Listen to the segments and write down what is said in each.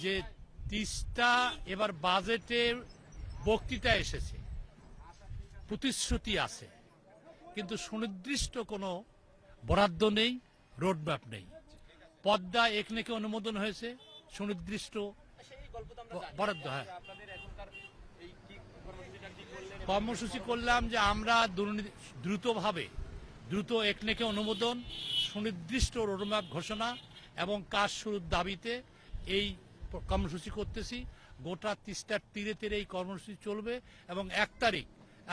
যে তিস্তা এবার বাজেটে বক্তৃতা এসেছে, প্রতিশ্রুতি আছে, কিন্তু সুনির্দিষ্ট কোনো বরাদ্দ নেই, রোডম্যাপ নেই। পদ্মা একনেকে অনুমোদন হয়েছে, সুনির্দিষ্ট বরাদ্দ। হ্যাঁ, কর্মসূচি করলাম যে আমরা দ্রুত একনেকে অনুমোদন, সুনির্দিষ্ট রোডম্যাপ ঘোষণা এবং কাজ শুরুর দাবিতে এই কর্মসূচি করতেছি। গোটা তিস্তার তীরে তীরে এই কর্মসূচি চলবে এবং 1 তারিখ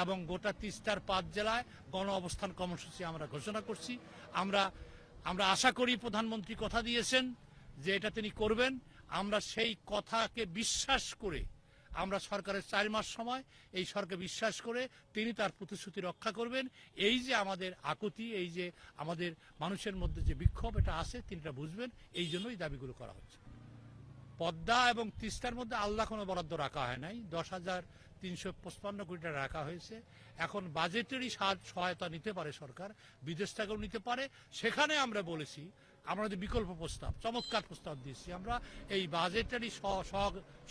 এবং গোটা তিস্তার 5 জেলায় গণ অবস্থান কর্মসূচি আমরা ঘোষণা করছি। আমরা আশা করি প্রধানমন্ত্রী কথা দিয়েছেন যে এটা তিনি করবেন। আমরা সেই কথাকে বিশ্বাস করে, আমরা সরকারের 4 মাস সময়, এই সরকার বিশ্বাস করে তিনি তার প্রতিশ্রুতি রক্ষা করবেন। এই যে আমাদের আকুতি, এই যে আমাদের মানুষের মধ্যে যে বিক্ষোভ এটা আছে, তিনি এটা বুঝবেন। এই জন্যই দাবিগুলো করা হচ্ছে। পদ্মা এবং তিস্তার মধ্যে আলাদা কোনো বরাদ্দ রাখা হয় নাই, 10,355 কোটি টাকা রাখা হয়েছে। এখন বাজেটেরই সহায়তা নিতে পারে সরকার, বিদেশ থেকেও নিতে পারে। সেখানে আমরা বলেছি, আমাদের বিকল্প প্রস্তাব, চমৎকার প্রস্তাব দিয়েছি আমরা এই বাজেটেরই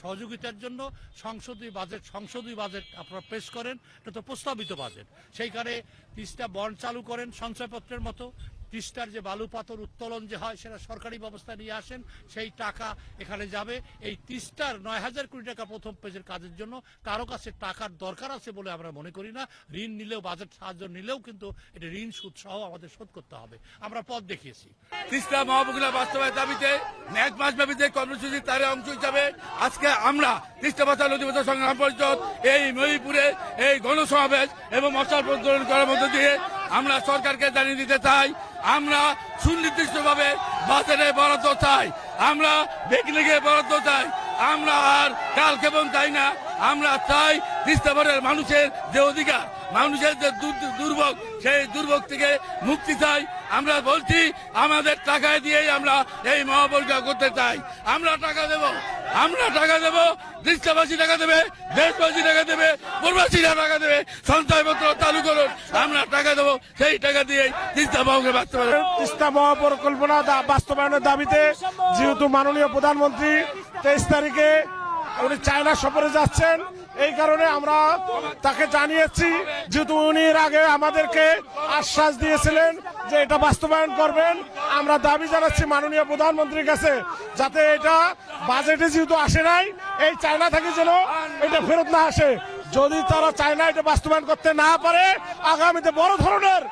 সহযোগিতার জন্য। সংসদীয় বাজেট আপনারা পেশ করেন, এটা তো প্রস্তাবিত বাজেট। সেইখানে তিস্তা বন্ড চালু করেন সঞ্চয়পত্রের মতো। তিস্তার যে বালু পাথর উত্তোলন যে হয়, সেটা সরকারি ব্যবস্থা নিয়ে আসেন, সেই টাকা এখানে যাবে। এই তিস্তার 9,000 কোটি টাকা প্রথম পেজের কাজের জন্য কারো কাছে টাকার দরকার আছে বলে আমরা মনে করি না। ঋণ নিলেও, বাজেট সাহায্য নিলেও কিন্তু এটা ঋণ সুদ সহ আমাদের শোধ করতে হবে। আমরা পথ দেখিয়েছি। তিস্তা মহাপরিকল্পনা বাস্তবায়নের দাবিতে 1 মাসব্যাপী যে কর্মসূচি তার অংশ হিসাবে আজকে আমরা তিস্তা বাঁচাও নদী বাঁচাও সংগ্রাম পরিষদ এই মহিপুরে এই গণসমাবেশ এবং মশাল প্রজ্বলন করার মধ্য দিয়ে আমরা সরকারকে জানিয়ে দিতে চাই, আমরা সুনির্দিষ্টভাবে বাজারে বরাদ্দ চাই, আমরা বেগলিগে বরাদ্দ চাই। আমরা আর কালক্ষেপণ চাই না। আমরা চাই তিস্তাপাড়ের মানুষের যে অধিকার, মানুষের যে দুর্ভোগ, সেই দুর্ভোগ থেকে মুক্তি চাই। আমরা বলছি, আমাদের টাকায় দিয়েই আমরা এই মহাপরিকল্পনা করতে চাই। আমরা টাকা দেব, তিস্তাবাসী টাকা দেবে, দেশবাসী টাকা দেবে, প্রবাসীরা টাকা দেবে। সঞ্চয়পত্র চালু করুন, আমরা টাকা দেবো, সেই টাকা দিয়েই তিস্তা তিস্তা মহাপরিকল্পনা বাস্তবায়নের দাবিতে যেহেতু মাননীয় প্রধানমন্ত্রী 23 তারিখে উনি চায়না সফরে যাচ্ছেন, এই কারণে আমরা তাকে জানিয়েছি, যেহেতু উনি এর আগে আমাদেরকে আশ্বাস দিয়েছিলেন যে এটা বাস্তবায়ন করবেন। আমরা দাবি জানাচ্ছি মাননীয় প্রধানমন্ত্রীর কাছে, যাতে এটা বাজেটে যেহেতু আসে নাই, এই চায়না থেকে যেন এটা ফেরত না আসে। যদি তারা চায়না এটা বাস্তবায়ন করতে না পারে, আগামীতে বড় ধরনের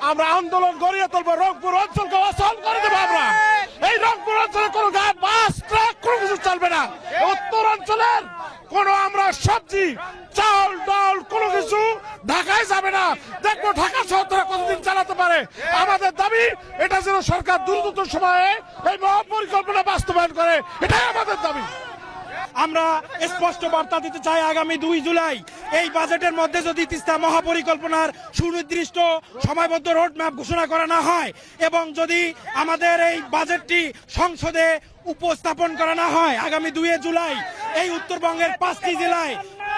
আমরা আন্দোলন গড়িয়ে তুলবো। রংপুর অঞ্চলকে অচল করে দেবো আমরা। এই রংপুর অঞ্চলে কোনো বাস, ট্রাক কোনো কিছু চলবে না। উত্তর অঞ্চলের কোনো আমরা সবজি, চাল, ডাল কোনো কিছু ঢাকায় যাবে না। দেখবো ঢাকা শহর তারা কতদিন চালাতে পারে। আমাদের দাবি, এটা যেন সরকার দ্রুত সময়ে এই মহাপরিকল্পনা বাস্তবায়ন করে, এটাই আমাদের দাবি। আমরা স্পষ্ট বার্তা দিতে চাই, আগামী 2 জুলাই এই বাজেটের মধ্যে যদি তিস্তা মহাপরিকল্পনার সুনির্দিষ্ট সময়বদ্ধ রোডম্যাপ ঘোষণা করা না হয় এবং যদি আমাদের এই বাজেটটি সংসদে উপস্থাপন করা না হয়, আগামী 2 জুলাই এই উত্তরবঙ্গের 5টি জেলায়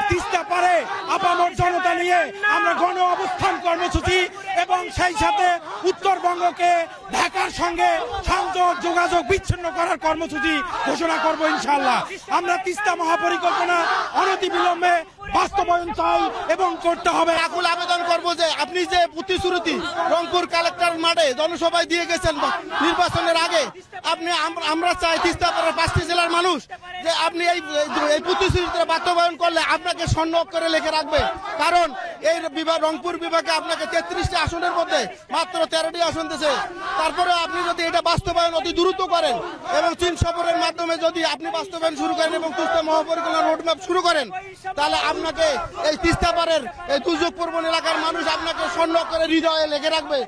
তিস্তা পারে আপামর জনতা নিয়ে আমরা গণ অবস্থান কর্মসূচি এবং সেই সাথে উত্তরবঙ্গকে ঢাকার সঙ্গে সংযোগ যোগাযোগ বিচ্ছিন্ন করার কর্মসূচি ঘোষণা করব ইনশাআল্লাহ। আমরা তিস্তা মহাপরিকল্পনা অনতিবিলম্বে বাস্তবায়ন চাই এবং করতে হবে। আকুল আবেদন করব যে আপনি যে প্রতিশ্রুতি রংপুর কালেক্টর মাঠে জনসভায় দিয়ে গেছেন নির্বাচনের আগে, আমরা চাই তিস্তাপাড়ার 5টি জেলার মানুষ যে আপনি এই প্রতিশ্রুতি বাস্তবায়ন করলে আপনাকে স্বর্ণ অক্ষরে লিখে রাখবে। কারণ এই রংপুর বিভাগে আপনাকে 33টি আসনের মধ্যে মাত্র 13টি আসন দিয়েছে। তারপরে আপনি যদি এটা বাস্তবায়ন অতি দ্রুত করেন এবং চীন সফরের মাধ্যমে যদি আপনি বাস্তবায়ন শুরু করেন এবং তিস্তা মহাপরিকল্পনা রোডম্যাপ শুরু করেন, তাহলে আপনাকে এই তিস্তাপাড়ের এই দুর্যোগ প্রবণ এলাকার মানুষ আপনাকে স্বর্ণ অক্ষরে হৃদয়ে লিখে রাখবে।